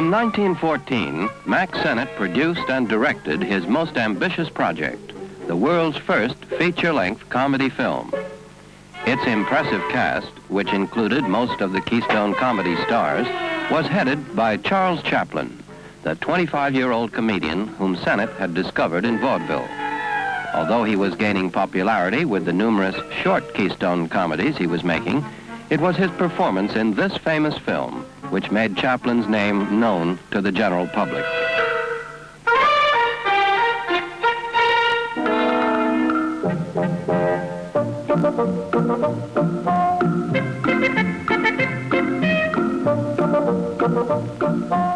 In 1914, Mack Sennett produced and directed his most ambitious project, the world's first feature-length comedy film. Its impressive cast, which included most of the Keystone comedy stars, was headed by Charles Chaplin, the 25-year-old comedian whom Sennett had discovered in vaudeville. Although he was gaining popularity with the numerous short Keystone comedies he was making, it was his performance in this famous film which made Chaplin's name known to the general public.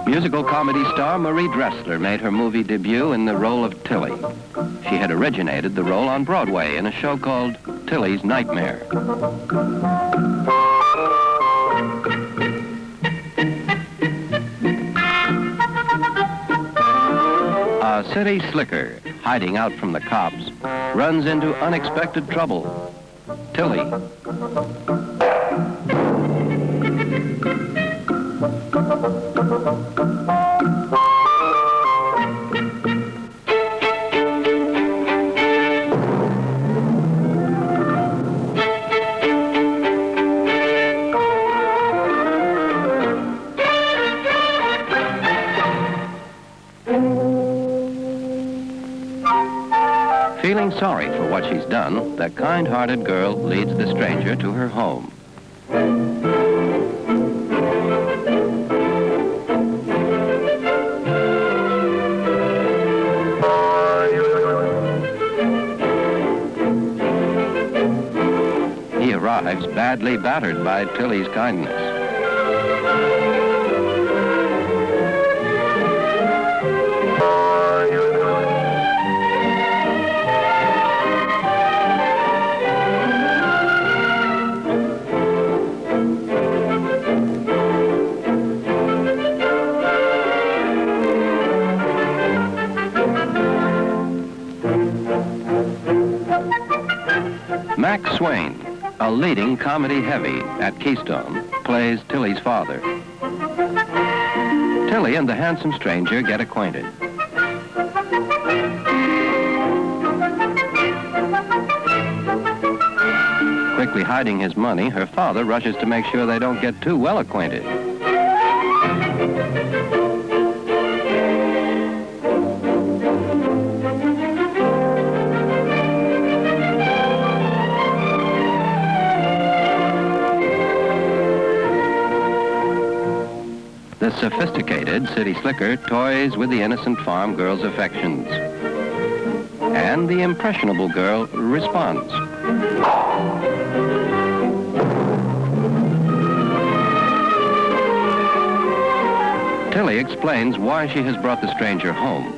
Musical comedy star Marie Dressler made her movie debut in the role of Tilly. She had originated the role on Broadway in a show called Tilly's Nightmare. A city slicker, hiding out from the cops, runs into unexpected trouble. Tilly. Feeling sorry for what she's done, the kind-hearted girl leads the stranger to her home. He arrives badly battered by Tilly's kindness. Mack Swain, a leading comedy heavy at Keystone, plays Tilly's father. Tilly and the handsome stranger get acquainted. Quickly hiding his money, her father rushes to make sure they don't get too well acquainted. The sophisticated city slicker toys with the innocent farm girl's affections. And the impressionable girl responds. Tilly explains why she has brought the stranger home.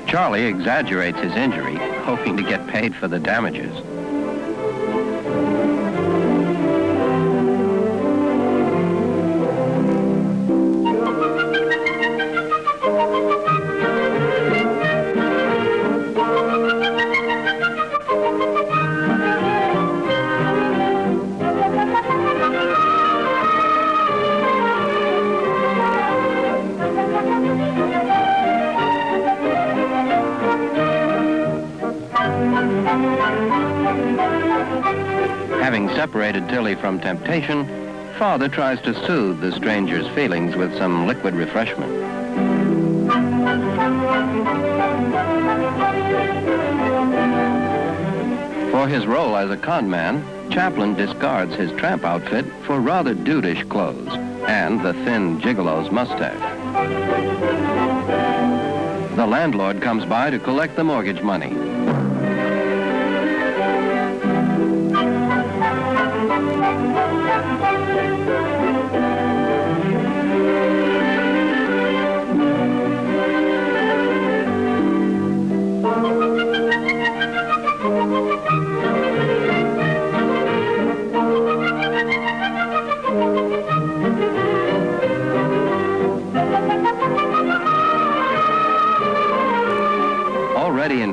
Charlie exaggerates his injury, hoping to get paid for the damages. Having separated Tilly from temptation, father tries to soothe the stranger's feelings with some liquid refreshment. For his role as a con man, Chaplin discards his tramp outfit for rather dudish clothes and the thin gigolo's mustache. The landlord comes by to collect the mortgage money.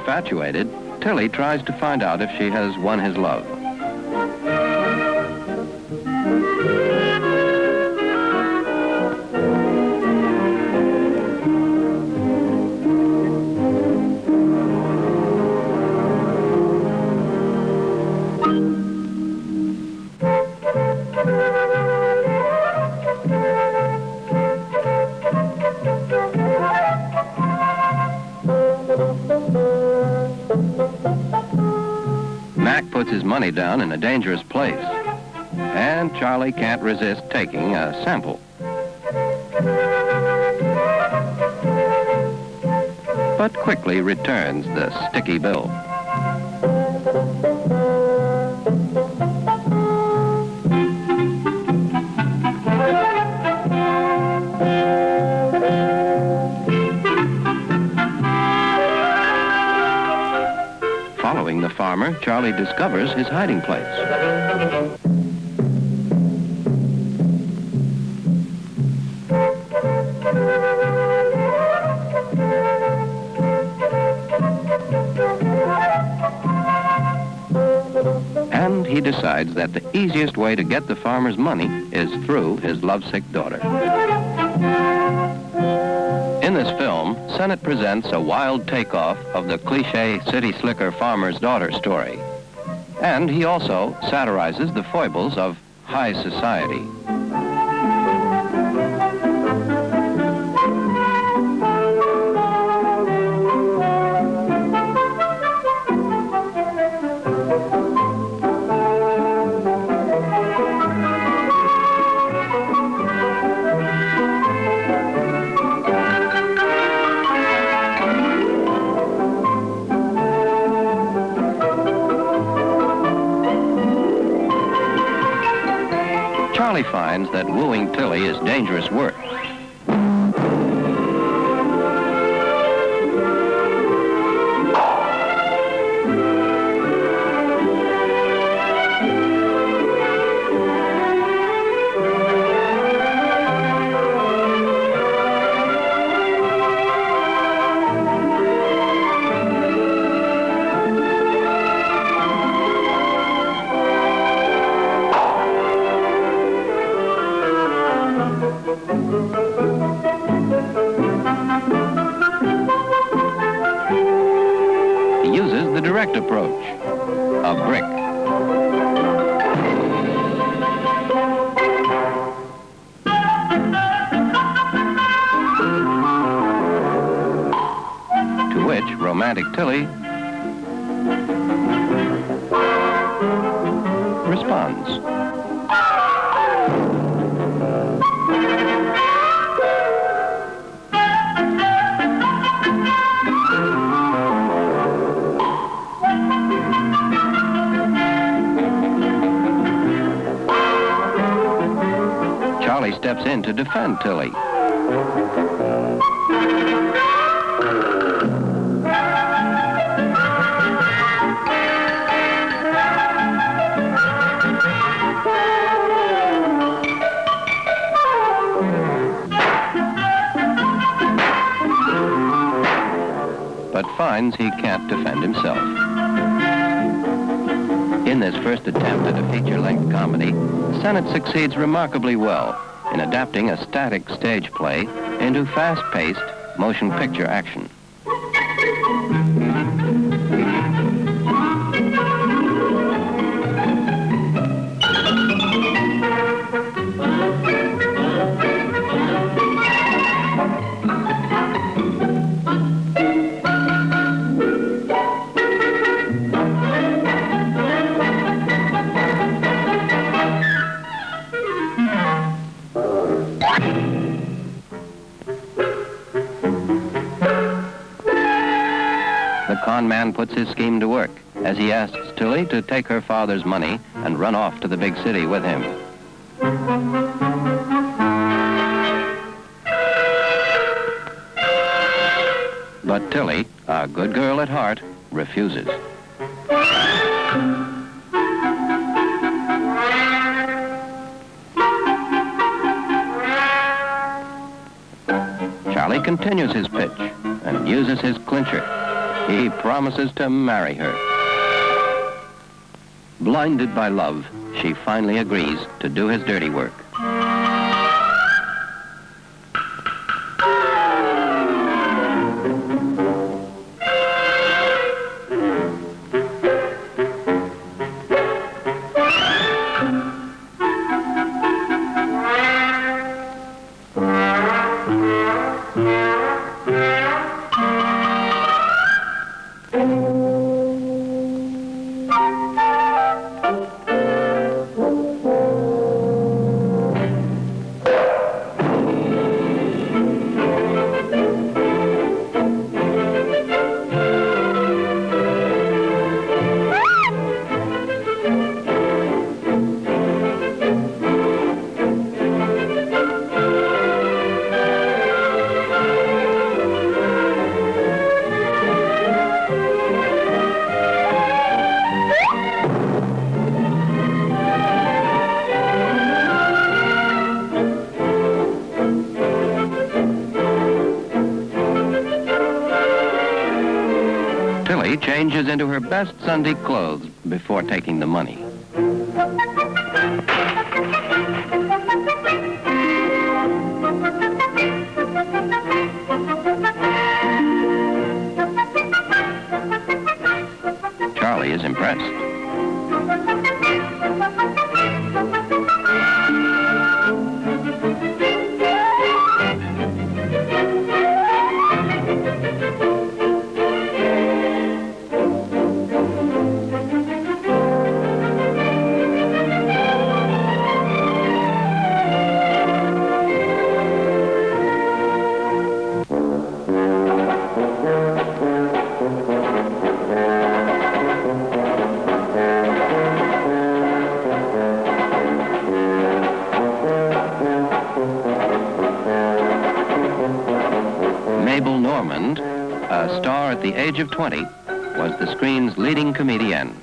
infatuated, Tilly tries to find out if she has won his love. Mac puts his money down in a dangerous place, and Charlie can't resist taking a sample. But quickly returns the sticky bill. Following the farmer, Charlie discovers his hiding place. And he decides that the easiest way to get the farmer's money is through his lovesick daughter. In this film, Sennett presents a wild takeoff of the cliché city slicker farmer's daughter story. And he also satirizes the foibles of high society. Charlie finds that wooing Tilly is dangerous work. He uses the direct approach, a brick. To which romantic Tilly responds. Charlie steps in to defend Tilly. But finds he can't defend himself. In this first attempt at a feature-length comedy, Sennett succeeds remarkably well in adapting a static stage play into fast-paced motion picture action. The con man puts his scheme to work as he asks Tilly to take her father's money and run off to the big city with him. But Tilly, a good girl at heart, refuses. Charlie continues his pitch and uses his clincher. He promises to marry her. Blinded by love, she finally agrees to do his dirty work. Tilly changes into her best Sunday clothes before taking the money. Charlie is impressed. A star at the age of 20, was the screen's leading comedian.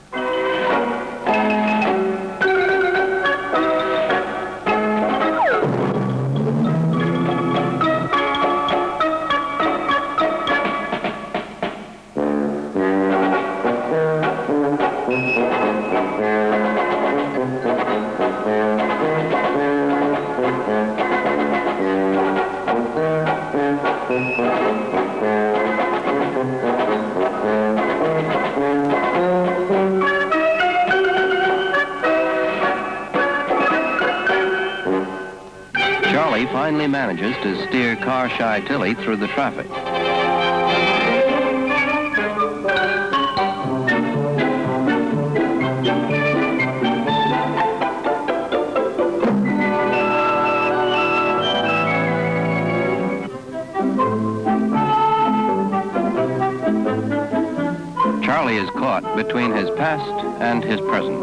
Charlie finally manages to steer car-shy Tilly through the traffic. Charlie is caught between his past and his present.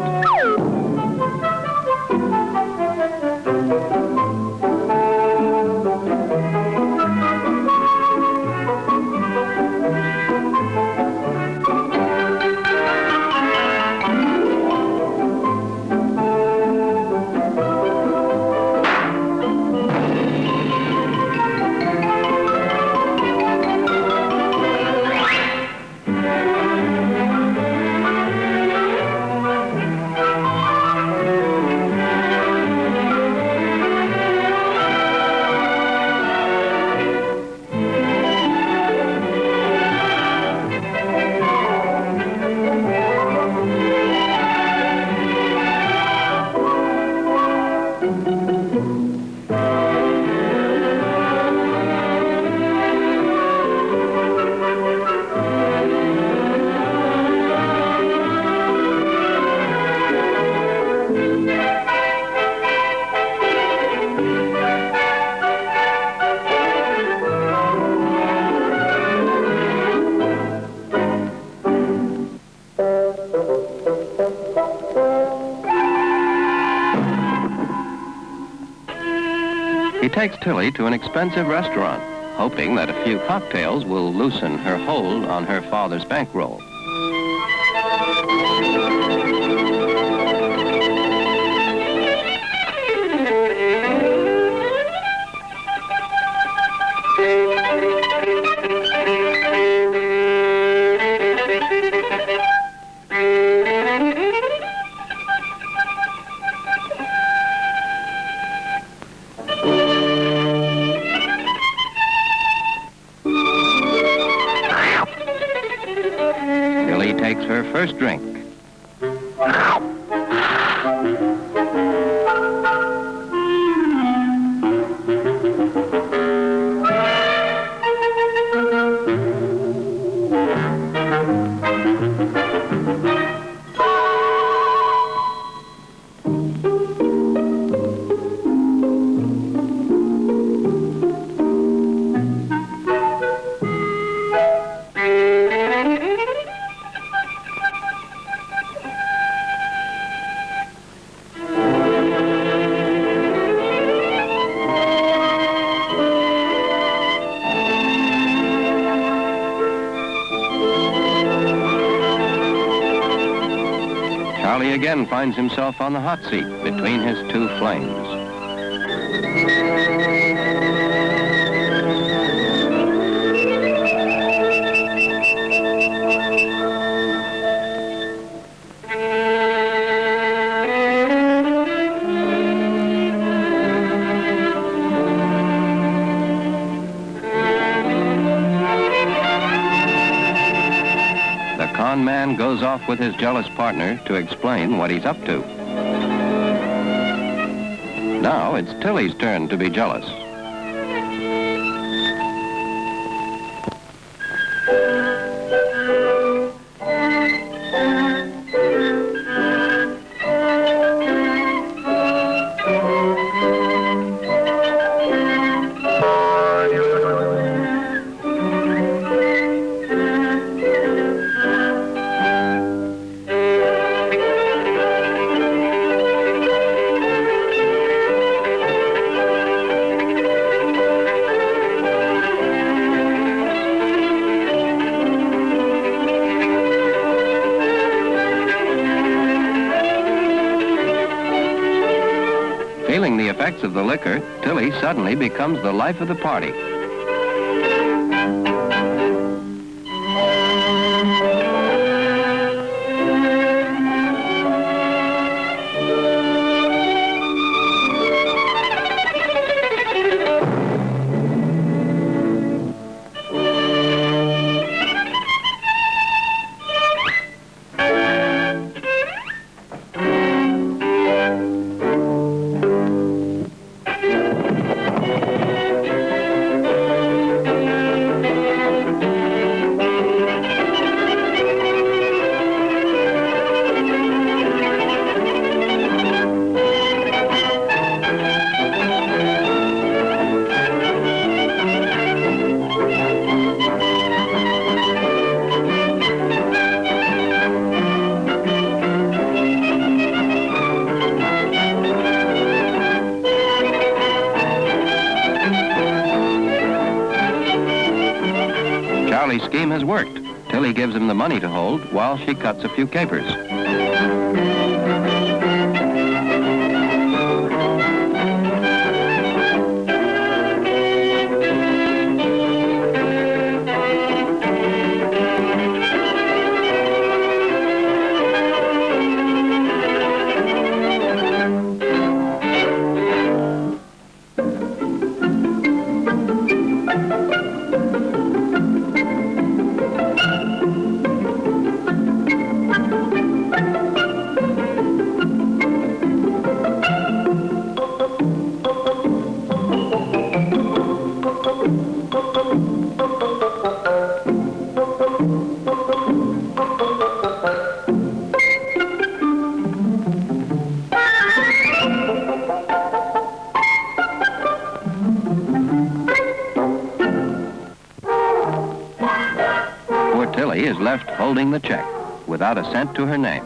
He takes Tilly to an expensive restaurant, hoping that a few cocktails will loosen her hold on her father's bankroll. first drink. Charlie again finds himself on the hot seat between his two flames. The con man goes off with his jealous partner to explain what he's up to. Now it's Tilly's turn to be jealous. Feeling the effects of the liquor, Tilly suddenly becomes the life of the party. Charlie's scheme has worked. Tilly gives him the money to hold while she cuts a few capers. Tilly is left holding the check without a cent to her name.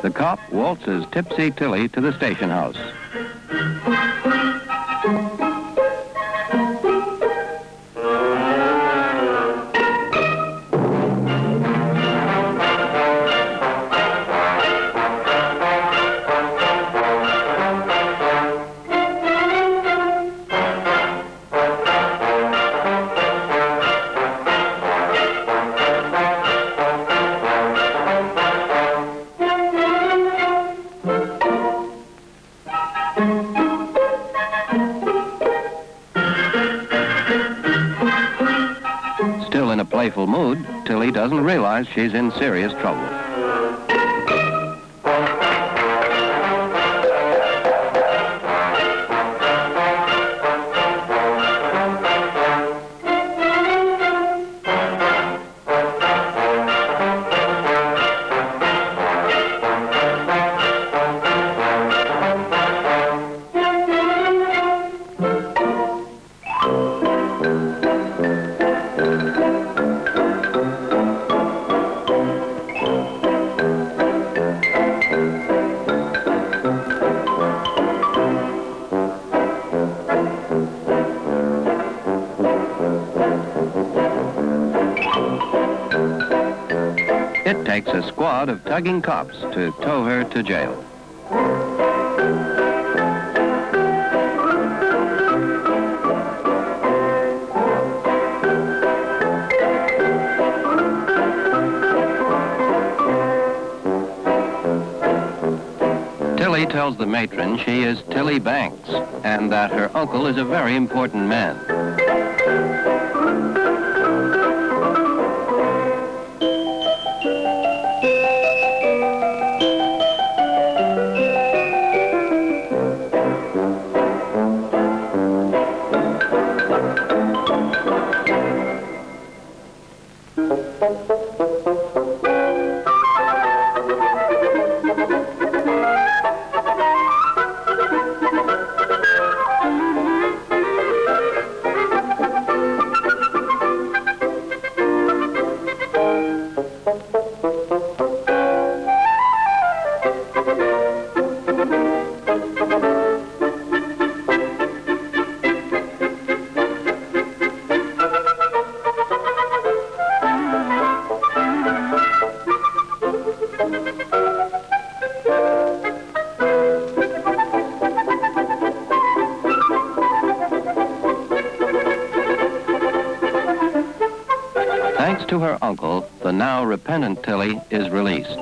The cop waltzes tipsy Tilly to the station house. playful mood, Tilly doesn't realize she's in serious trouble. It takes a squad of tugging cops to tow her to jail. Tilly tells the matron she is Tilly Banks and that her uncle is a very important man. Thanks to her uncle, the now repentant Tilly is released.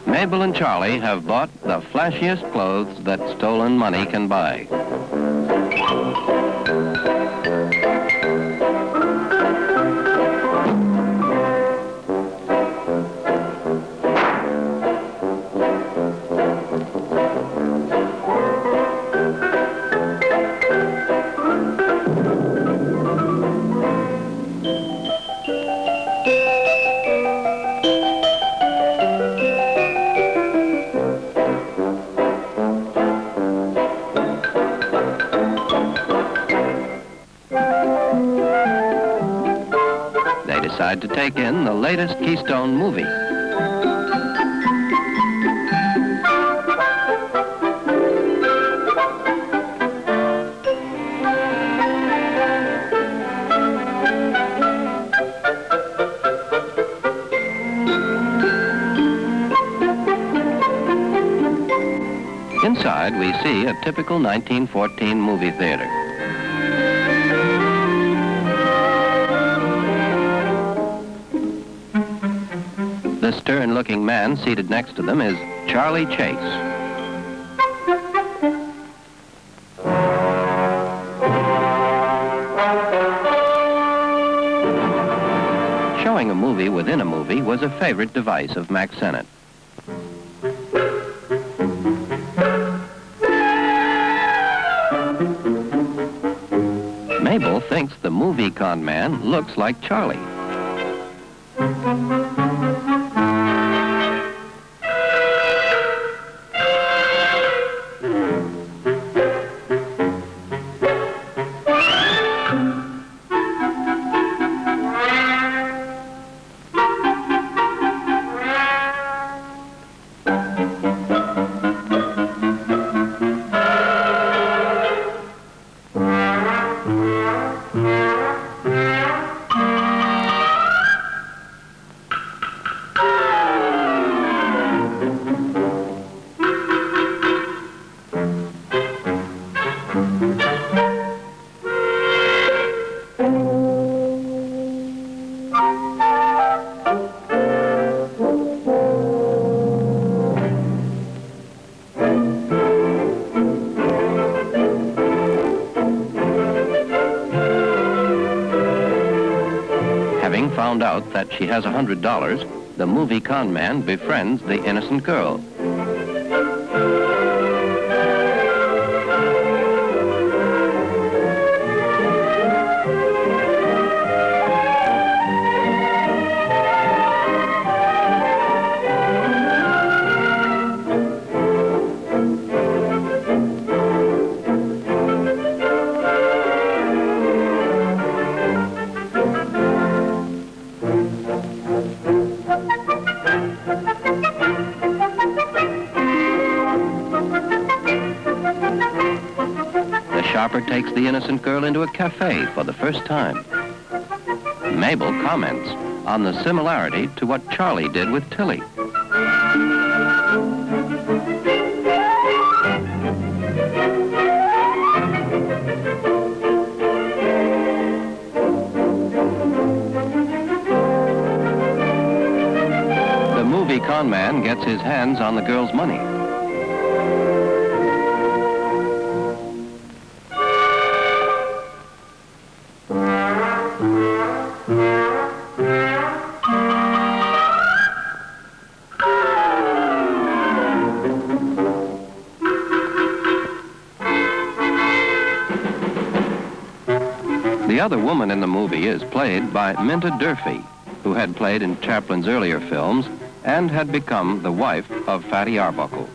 Mabel and Charlie have bought the flashiest clothes that stolen money can buy. Decide to take in the latest Keystone movie. Inside, we see a typical 1914 movie theater. The stern-looking man seated next to them is Charlie Chase. Showing a movie within a movie was a favorite device of Mack Sennett. Mabel thinks the movie con man looks like Charlie. out that she has $100, the movie con man befriends the innocent girl. Shopper takes the innocent girl into a cafe for the first time. Mabel comments on the similarity to what Charlie did with Tilly. The movie con man gets his hands on the girl's money. The other woman in the movie is played by Minta Durfee, who had played in Chaplin's earlier films and had become the wife of Fatty Arbuckle.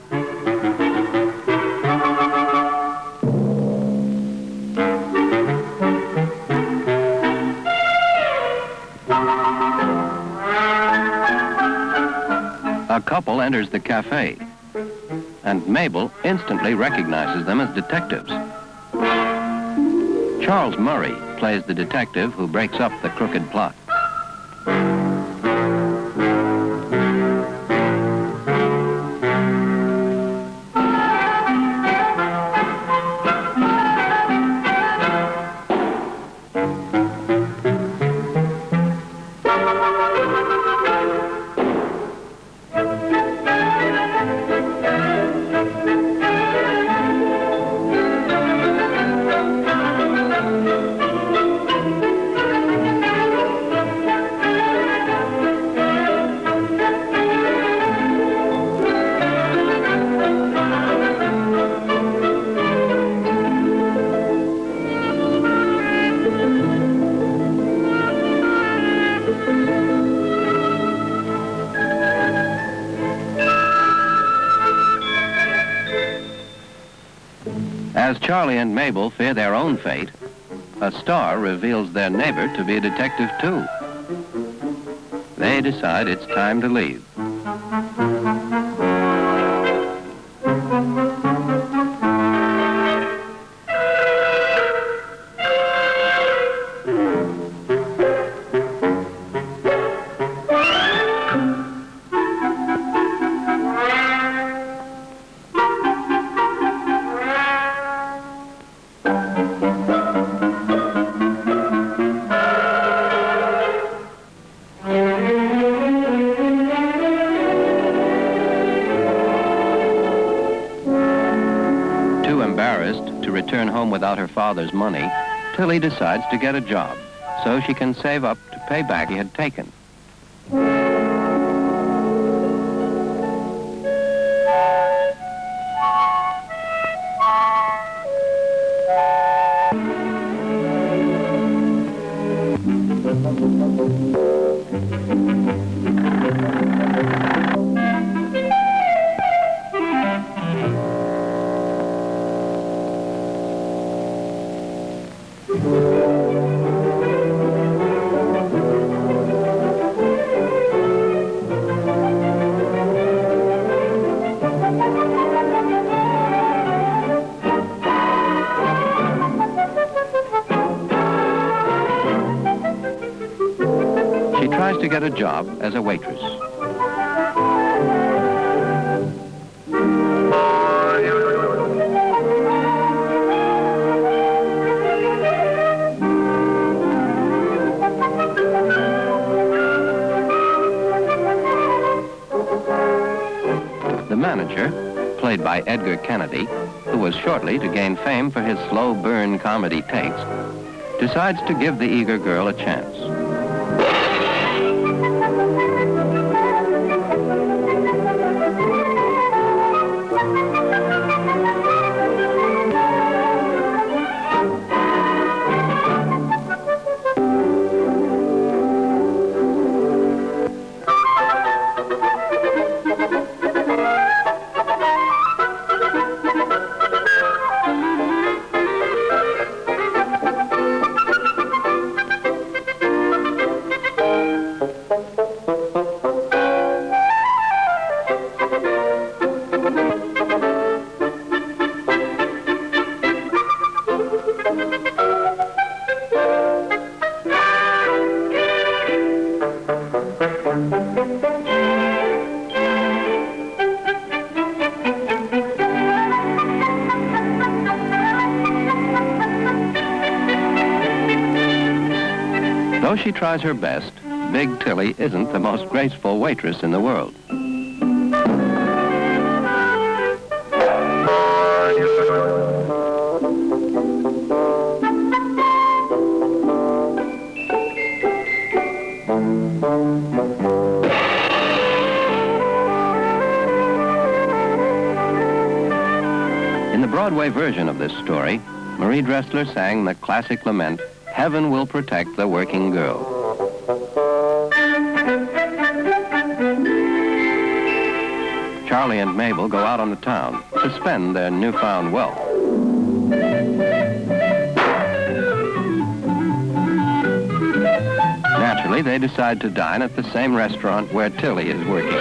A couple enters the cafe, and Mabel instantly recognizes them as detectives. Charles Murray plays the detective who breaks up the crooked plot. As Charlie and Mabel fear their own fate, a star reveals their neighbor to be a detective too. They decide it's time to leave. Embarrassed to return home without her father's money, Tilly decides to get a job so she can save up to pay back he had taken. She tries to get a job as a waitress. The manager, played by Edgar Kennedy, who was shortly to gain fame for his slow burn comedy takes, decides to give the eager girl a chance. Though she tries her best, Big Tilly isn't the most graceful waitress in the world. In the Broadway version of this story, Marie Dressler sang the classic lament, "Heaven Will Protect the Working Girl." Charlie and Mabel go out on the town to spend their newfound wealth. Naturally, they decide to dine at the same restaurant where Tilly is working.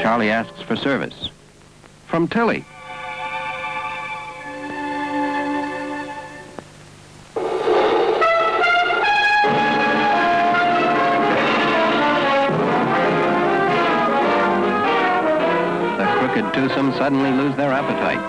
Charlie asks for service. From Tilly. The crooked twosome suddenly lose their appetite.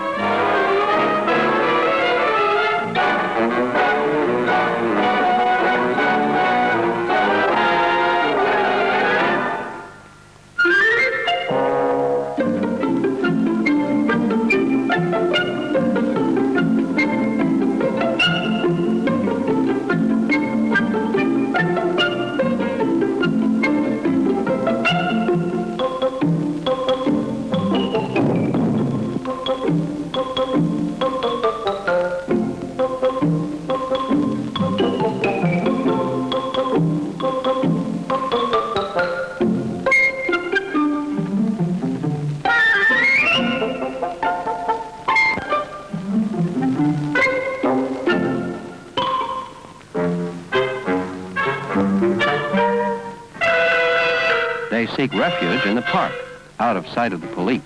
They seek refuge in the park, out of sight of the police.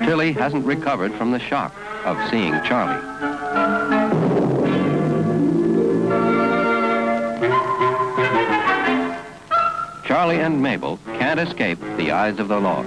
Tilly hasn't recovered from the shock of seeing Charlie. Charlie and Mabel can't escape the eyes of the law.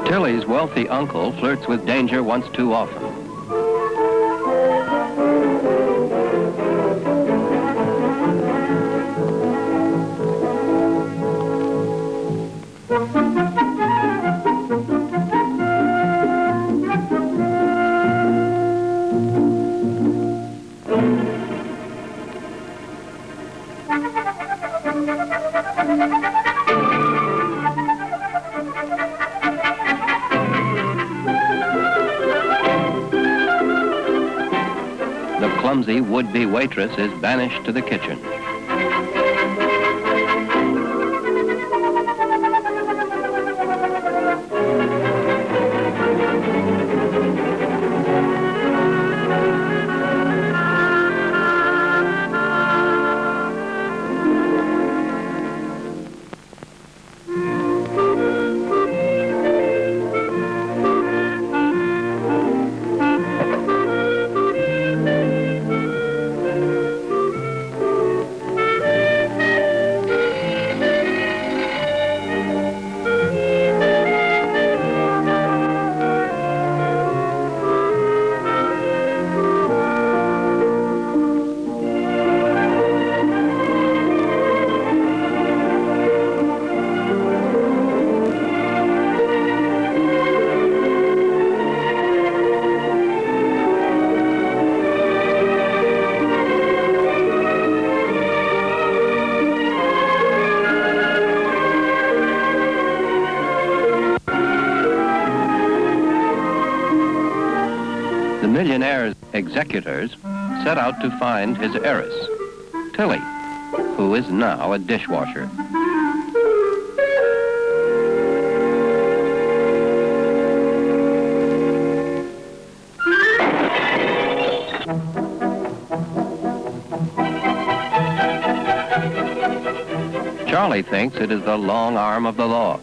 Tilly's wealthy uncle flirts with danger once too often. The clumsy would-be waitress is banished to the kitchen. millionaire's executors set out to find his heiress, Tilly, who is now a dishwasher. Charlie thinks it is the long arm of the law.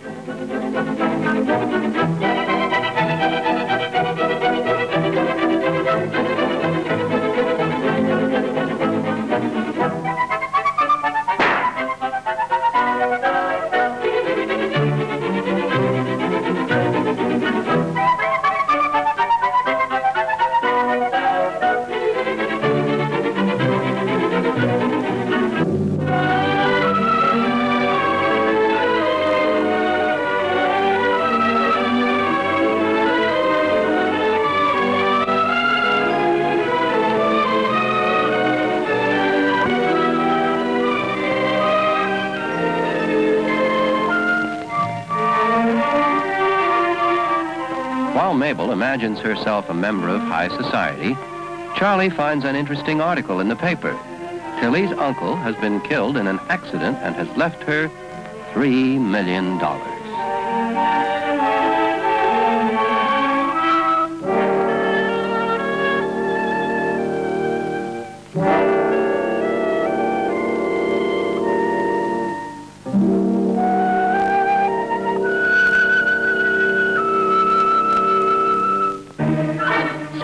While Mabel imagines herself a member of high society, Charlie finds an interesting article in the paper. Tilly's uncle has been killed in an accident and has left her $3 million.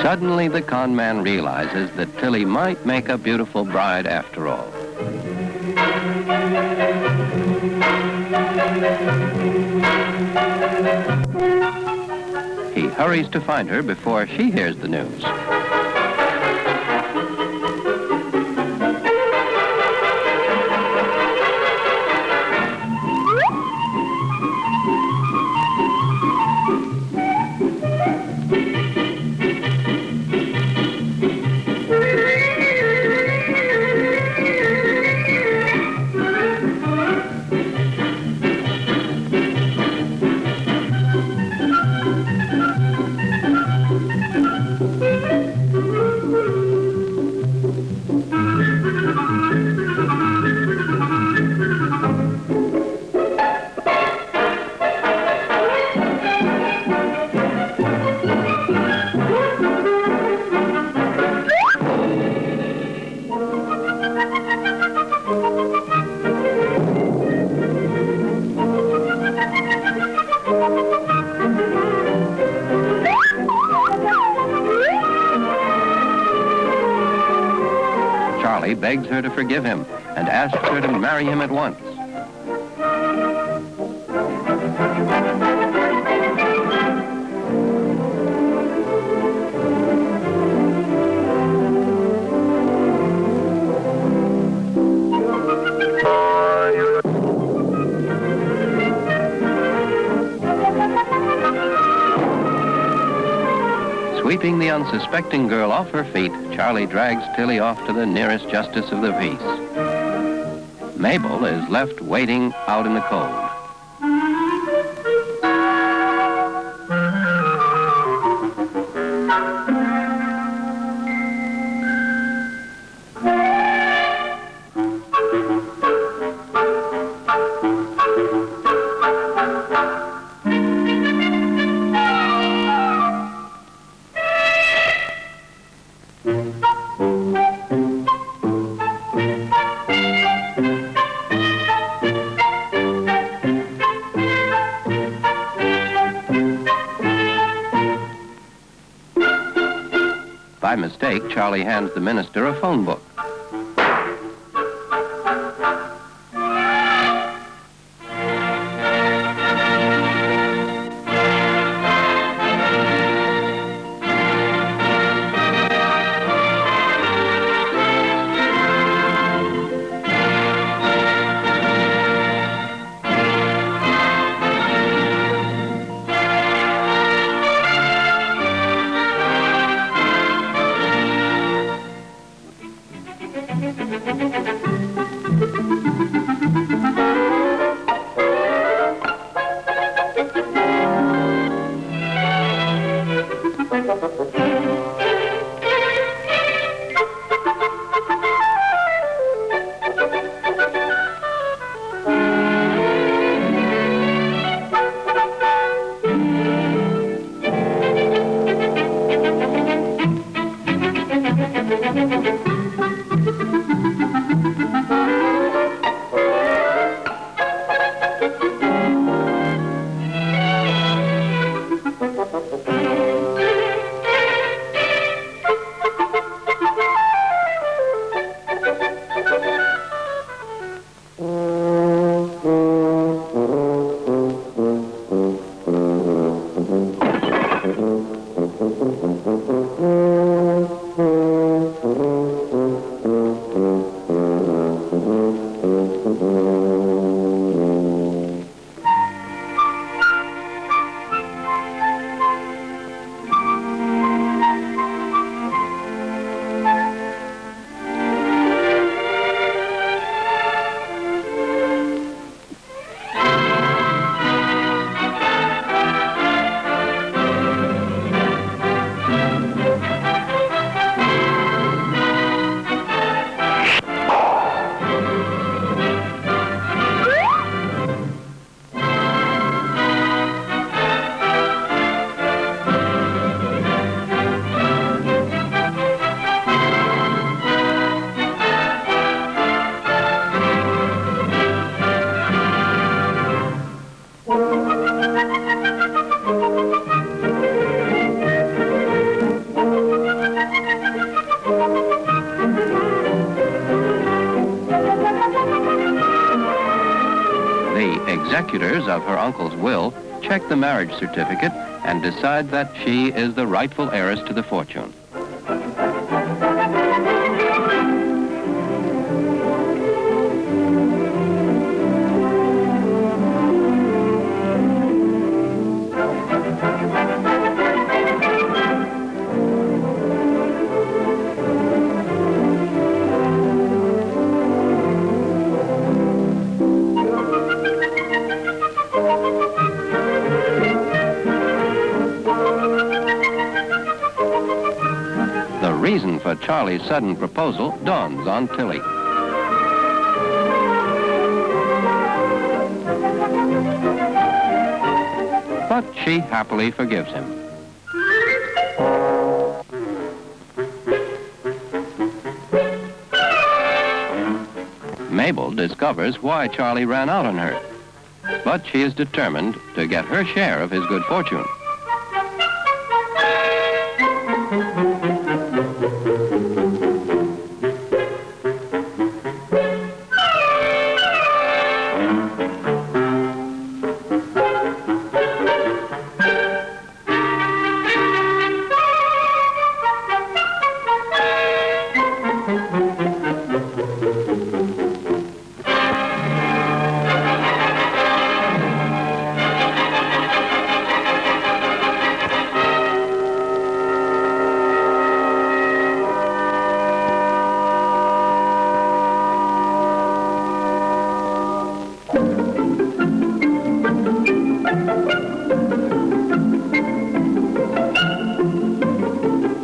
Suddenly, the con man realizes that Tilly might make a beautiful bride after all. He hurries to find her before she hears the news. Charlie begs her to forgive him and asks her to marry him at once. Sweeping the unsuspecting girl off her feet, Charlie drags Tilly off to the nearest justice of the peace. Mabel is left waiting out in the cold. By mistake, Charlie hands the minister a phone book. creditors of her uncle's will check the marriage certificate and decide that she is the rightful heiress to the fortune. The reason for Charlie's sudden proposal dawns on Tilly. But she happily forgives him. Mabel discovers why Charlie ran out on her, but she is determined to get her share of his good fortune.